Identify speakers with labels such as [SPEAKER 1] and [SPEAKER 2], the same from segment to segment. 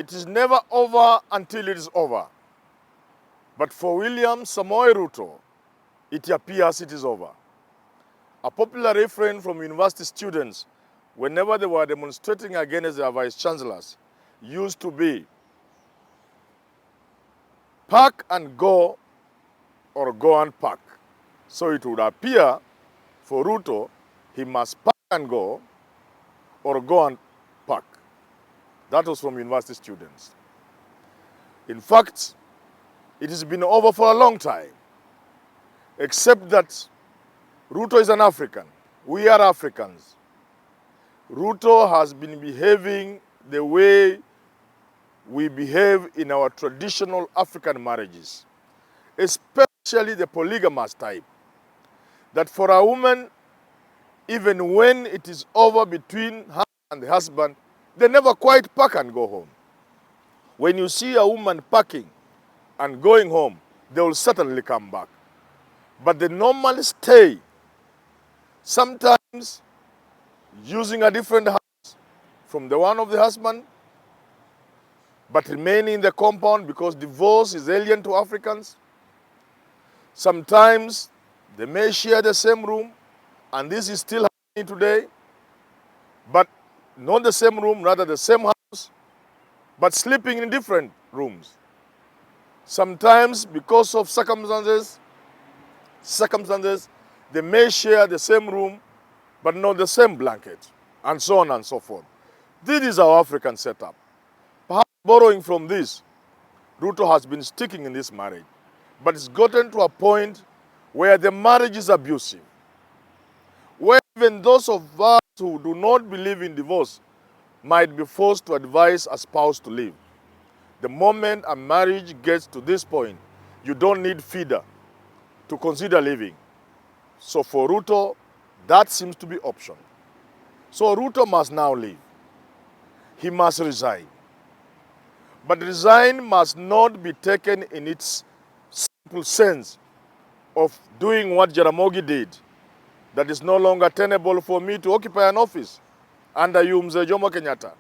[SPEAKER 1] It is never over until it is over. But for William Samoei Ruto, it appears it is over. A popular refrain from university students whenever they were demonstrating against their vice-chancellors used to be, pack and go or go and pack. So it would appear for Ruto, he must pack and go or go and pack. That was from university students. In fact, it has been over for a long time, except that Ruto is an African. We are Africans. Ruto has been behaving the way we behave in our traditional African marriages, especially the polygamous type. That for a woman, even when it is over between her and the husband, they never quite pack and go home. When you see a woman packing and going home, they will certainly come back. But they normally stay, sometimes using a different house from the one of the husband, but remaining in the compound because divorce is alien to Africans. Sometimes they may share the same room, and this is still happening today, but not the same room, rather the same house, but sleeping in different rooms. Sometimes, because of circumstances, they may share the same room, but not the same blanket, and so on and so forth. This is our African setup. Perhaps borrowing from this, Ruto has been sticking in this marriage, but it's gotten to a point where the marriage is abusive, where even those of us who do not believe in divorce might be forced to advise a spouse to leave. The moment a marriage gets to this point, you don't need feeder to consider leaving. So for Ruto, that seems to be option. So Ruto must now leave. He must resign. But resign must not be taken in its simple sense of doing what Jaramogi did. That is no longer tenable for me to occupy an office under you, Mzee Jomo Kenyatta,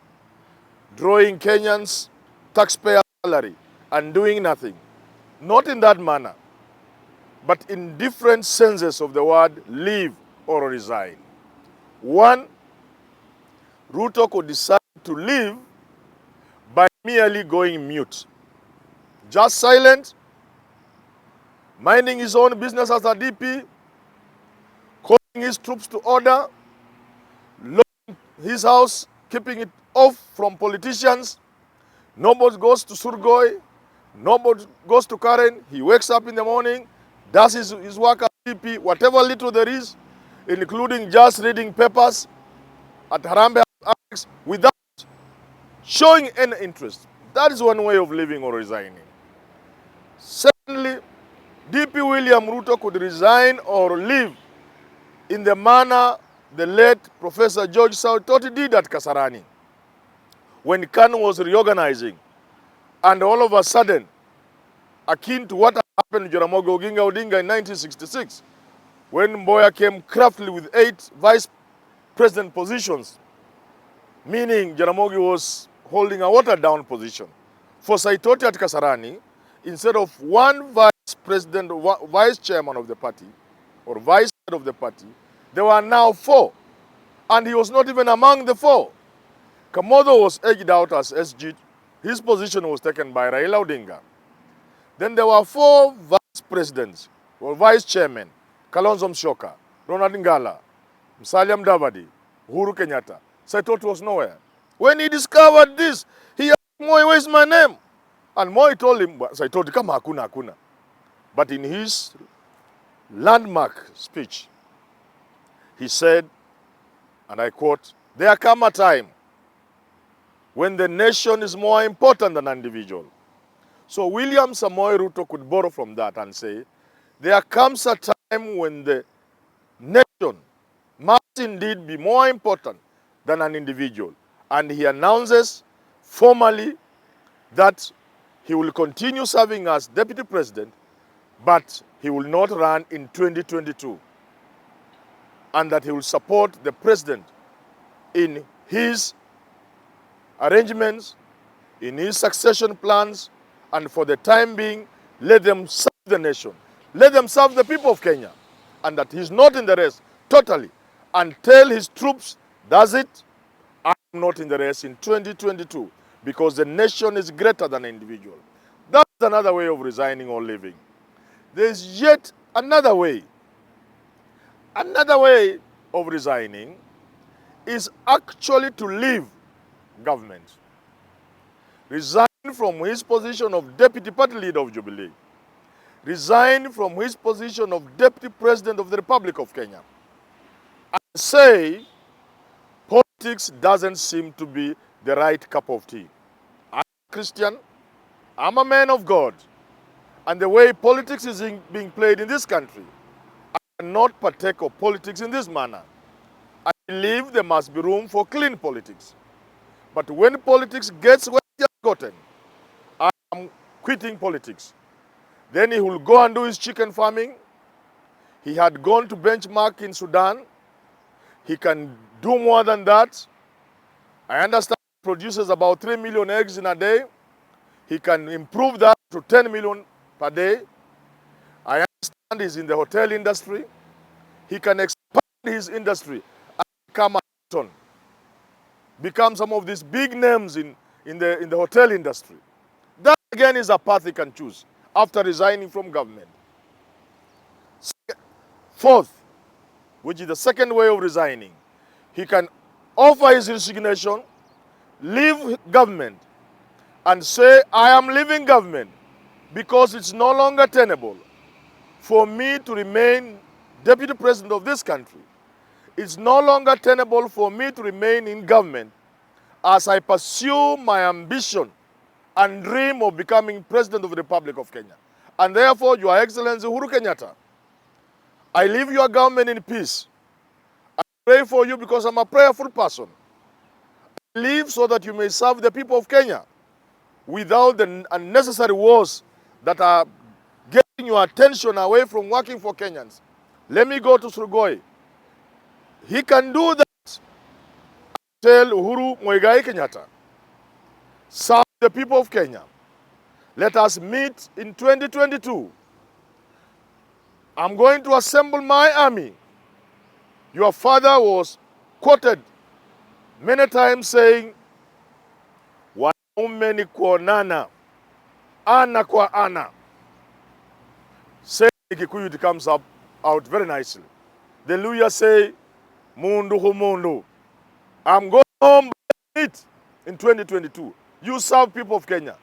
[SPEAKER 1] drawing Kenyans' taxpayer salary and doing nothing. Not in that manner, but in different senses of the word leave or resign. One, Ruto could decide to leave by merely going mute. Just silent, minding his own business as a DP, calling his troops to order, locking his house, keeping it off from politicians. Nobody goes to Surgoi, nobody goes to Karen. He wakes up in the morning, does his work as DP, whatever little there is, including just reading papers at Harambe Annex without showing any interest. That is one way of living or resigning. Secondly, DP William Ruto could resign or leave in the manner the late Professor George Saitoti did at Kasarani when KANU was reorganizing, and all of a sudden, akin to what happened to Jaramogi Oginga Odinga in 1966, when Mboya came craftily with 8 vice president positions, meaning Jaramogi was holding a watered-down position. For Saitoti at Kasarani, instead of one vice president, vice chairman of the party, or vice head of the party, there were now 4. And he was not even among the 4. Kamodo was edged out as SG. His position was taken by Raila Odinga. Then there were 4 vice presidents, or vice chairmen: Kalonzo Musyoka, Ronald Ngala, Musalia Mudavadi, Uhuru Kenyatta. Saitoti was nowhere. When he discovered this, he asked Moi, "Where's my name?" And Moi told him, Saitoti, kama hakuna. But in his landmark speech, he said, and I quote, "There come a time when the nation is more important than an individual." So William Samoei Ruto could borrow from that and say, there comes a time when the nation must indeed be more important than an individual. And he announces formally that he will continue serving as deputy president, but he will not run in 2022. And that he will support the president in his arrangements in his succession plans, and for the time being, let them serve the nation. Let them serve the people of Kenya. And that he's not in the race totally. Until his troops does it, I'm not in the race in 2022 because the nation is greater than an individual. That's another way of resigning or leaving. There's yet another way. Another way of resigning is actually to leave government. Resign from his position of deputy party leader of Jubilee. Resign from his position of deputy president of the Republic of Kenya. And say, politics doesn't seem to be the right cup of tea. I'm a Christian, I'm a man of God, and the way politics is being played in this country, I cannot partake of politics in this manner. I believe there must be room for clean politics. But when politics gets where it has gotten, I am quitting politics. Then he will go and do his chicken farming. He had gone to benchmark in Sudan. He can do more than that. I understand he produces about 3 million eggs in a day. He can improve that to 10 million per day. I understand he's in the hotel industry. He can expand his industry and become some of these big names in the hotel industry. That again is a path he can choose after resigning from government. Fourth, which is the second way of resigning, he can offer his resignation, leave government, and say, I am leaving government because it's no longer tenable for me to remain deputy president of this country. It's no longer tenable for me to remain in government as I pursue my ambition and dream of becoming president of the Republic of Kenya. And therefore, Your Excellency Uhuru Kenyatta, I leave your government in peace. I pray for you because I'm a prayerful person. I leave so that you may serve the people of Kenya without the unnecessary wars that are getting your attention away from working for Kenyans. Let me go to Surugoi. He can do that. Tell Uhuru Muigai Kenyatta, serve the people of Kenya. Let us meet in 2022. I'm going to assemble my army. Your father was quoted many times saying, wanaume ni kuonana, ana kwa ana. Saying in Kikuyu, it comes out very nicely. The Luya say, mundu hu mundu. I'm going home by meet in 2022. You serve people of Kenya.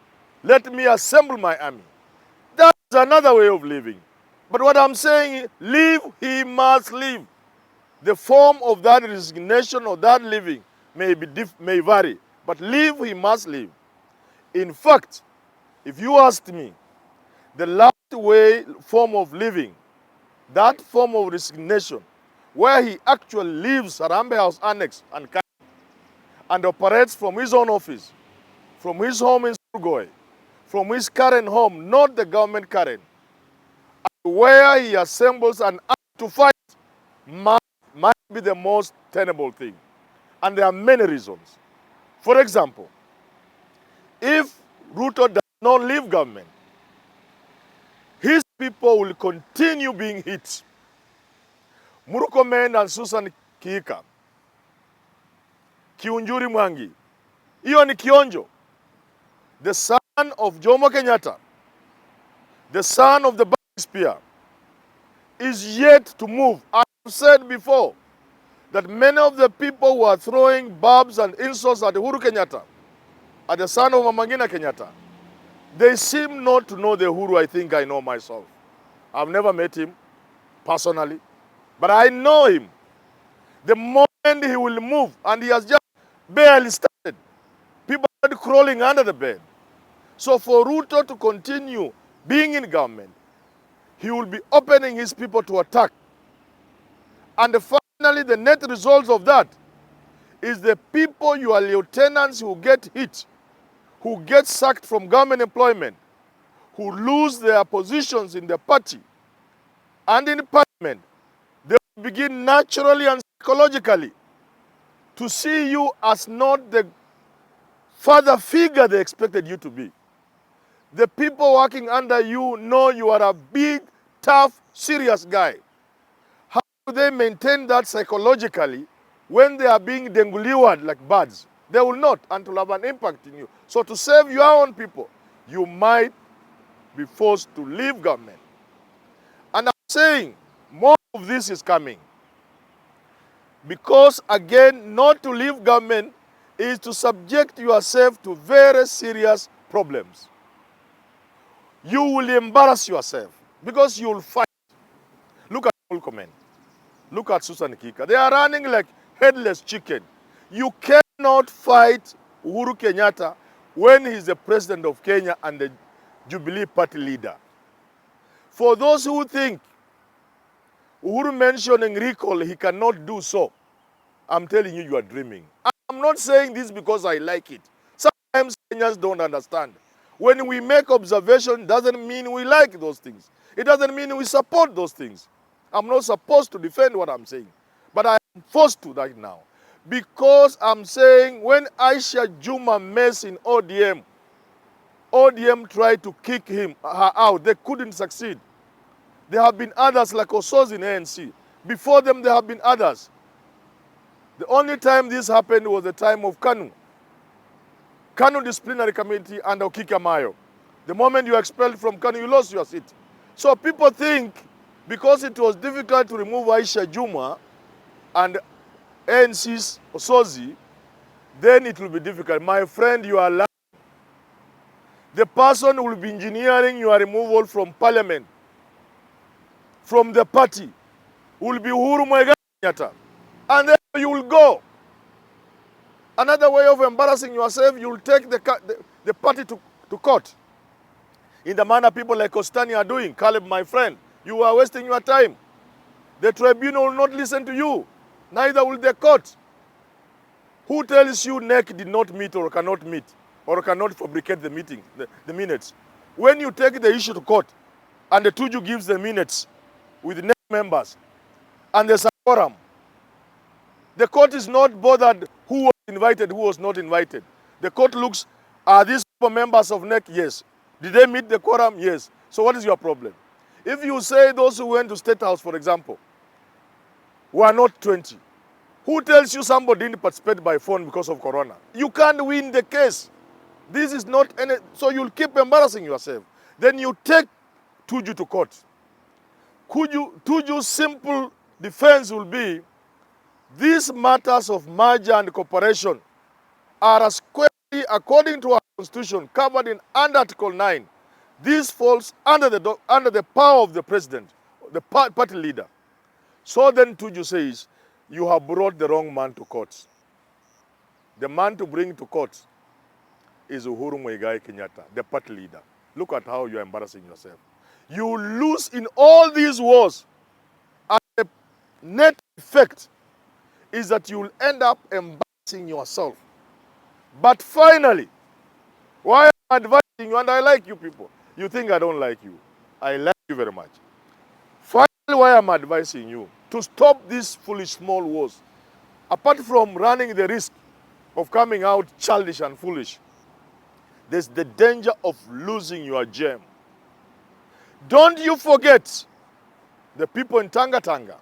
[SPEAKER 1] Let me assemble my army. That's another way of living. But what I'm saying is, leave, he must leave. The form of that resignation or that living may vary, but leave, he must leave. In fact, if you asked me, the last form of living, that form of resignation, where he actually leaves Harambee House Annex and operates from his own office, from his home in Surugoi, from his current home, not the government current, where he assembles an army to fight, might be the most tenable thing. And there are many reasons. For example, if Ruto does not leave government, his people will continue being hit. Murkomen and Susan Kiika, Kiunjuri Mwangi, hiyo ni Kionjo, the son of Jomo Kenyatta, the son of the Spear, is yet to move. I have said before that many of the people who are throwing barbs and insults at Uhuru Kenyatta, at the son of Mamangina Kenyatta, they seem not to know the Uhuru I think I know myself. I've never met him personally, but I know him. The moment he will move, and he has just barely started, people are crawling under the bed. So for Ruto to continue being in government, he will be opening his people to attack. And finally, the net result of that is the people, your lieutenants, who get hit, who get sacked from government employment, who lose their positions in the party and in parliament, they will begin naturally and psychologically to see you as not the father figure they expected you to be. The people working under you know you are a big, tough, serious guy. How do they maintain that psychologically when they are being denguliwed like birds? They will not, and will have an impact in you. So to save your own people, you might be forced to leave government. And I'm saying more of this is coming. Because again, not to leave government is to subject yourself to very serious problems. You will embarrass yourself because you will fight. Look at Mulkomen. Look at Susan Kika. They are running like headless chicken. You cannot fight Uhuru Kenyatta when he's the president of Kenya and the Jubilee Party leader. For those who think Uhuru mentioning recall, he cannot do so, I'm telling you, you are dreaming. I'm not saying this because I like it. Sometimes Kenyans don't understand. When we make observation, doesn't mean we like those things. It doesn't mean we support those things. I'm not supposed to defend what I'm saying. But I am forced to right now. Because I'm saying when Aisha Juma mess in ODM tried to kick her out. They couldn't succeed. There have been others like Osoz in ANC. Before them, there have been others. The only time this happened was the time of Kanu. Kanu Disciplinary Committee under Okika Mayo. The moment you are expelled from Kanu, you lost your seat. So people think because it was difficult to remove Aisha Juma and ANC's Osozi, then it will be difficult. My friend, you are lying. The person who will be engineering your removal from parliament, from the party, will be Uhuru Muigai Kenyatta. And then you will go. Another way of embarrassing yourself, you will take the party to court. In the manner people like Kostani are doing. Caleb, my friend, you are wasting your time. The tribunal will not listen to you. Neither will the court. Who tells you NEC did not meet or cannot meet or cannot fabricate the meeting, the minutes? When you take the issue to court and the Tuju gives the minutes with NEC members and there's a quorum, the court is not bothered who was invited, who was not invited. The court looks, are these people members of NEC? Yes. Did they meet the quorum? Yes. So what is your problem? If you say those who went to State House, for example, were not 20, who tells you somebody didn't participate by phone because of corona? You can't win the case. This is not any, so you'll keep embarrassing yourself. Then you take Tuju to court. Tuju's simple defense will be, these matters of merger and cooperation are squarely, according to our constitution, covered in under Article 9. This falls under the power of the president, the party leader. So then Tuju says, you have brought the wrong man to court. The man to bring to court is Uhuru Muigai Kenyatta, the party leader. Look at how you are embarrassing yourself. You lose in all these wars. And the net effect is that you will end up embarrassing yourself. But finally, why I'm advising you, and I like you people. You think I don't like you. I like you very much. Finally, why I'm advising you to stop these foolish small wars, apart from running the risk of coming out childish and foolish, there's the danger of losing your gem. Don't you forget the people in Tanga Tanga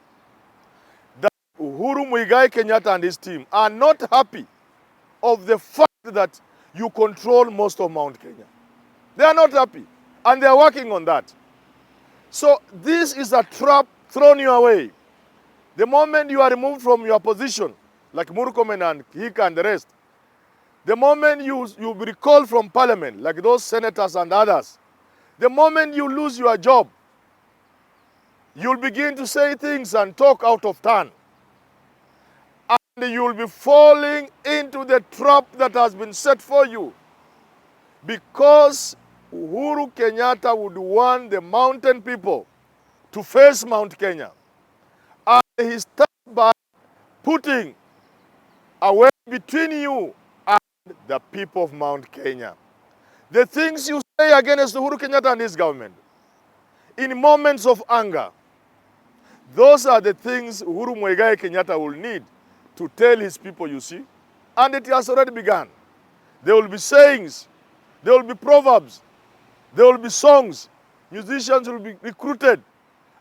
[SPEAKER 1] that Uhuru Muigai Kenyatta and his team are not happy of the fact that you control most of Mount Kenya. They are not happy, and they are working on that. So this is a trap thrown your way. The moment you are removed from your position, like Murkomen and Hika and the rest, the moment you be recalled from parliament, like those senators and others, the moment you lose your job, you'll begin to say things and talk out of turn. And you'll be falling into the trap that has been set for you. Because Uhuru Kenyatta would want the mountain people to face Mount Kenya. And he starts by putting a way between you and the people of Mount Kenya. The things you say against Uhuru Kenyatta and his government, in moments of anger, those are the things Uhuru Muigai Kenyatta will need to tell his people, you see. And it has already begun. There will be sayings. There will be proverbs. There will be songs. Musicians will be recruited.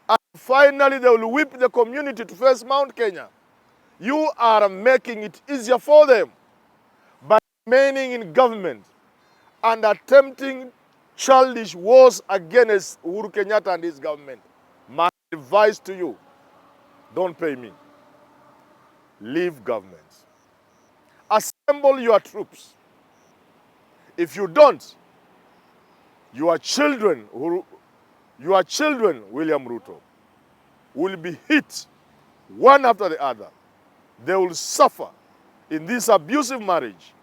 [SPEAKER 1] And finally, they will whip the community to face Mount Kenya. You are making it easier for them by remaining in government and attempting childish wars against Uhuru Kenyatta and his government. My advice to you, don't pay me. Leave government. Assemble your troops. If you don't, your children, William Ruto, will be hit one after the other. They will suffer in this abusive marriage.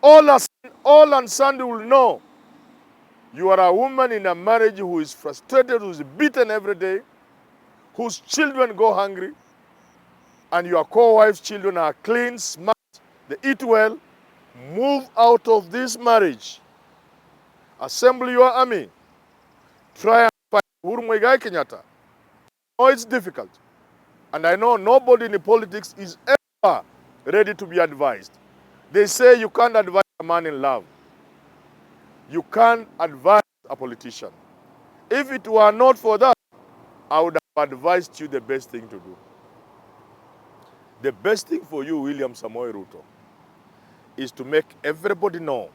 [SPEAKER 1] All and sundry will know you are a woman in a marriage who is frustrated, who is beaten every day, whose children go hungry, and your co-wife's children are clean, smart, they eat well. Move out of this marriage. Assemble your army. Try and fight Uhuru Muigai Kenyatta. I know it's difficult. And I know nobody in politics is ever ready to be advised. They say you can't advise a man in love. You can't advise a politician. If it were not for that, I would have advised you the best thing to do. The best thing for you, William Samoei Ruto, is to make everybody know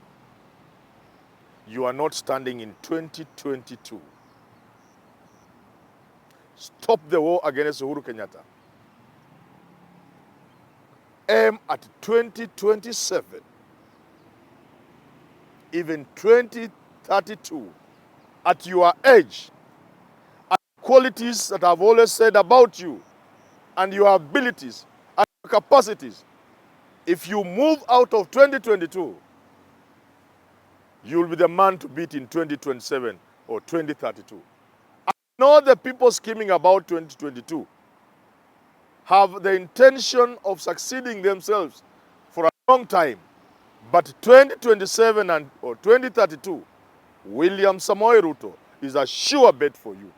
[SPEAKER 1] you are not standing in 2022. Stop the war against Uhuru Kenyatta. Aim at 2027, even 2032. At your age, at qualities that I've always said about you, and your abilities and your capacities, if you move out of 2022, you'll be the man to beat in 2027 or 2032. I know the people scheming about 2022 have the intention of succeeding themselves for a long time. But 2027 or 2032, William Samoei Ruto is a sure bet for you.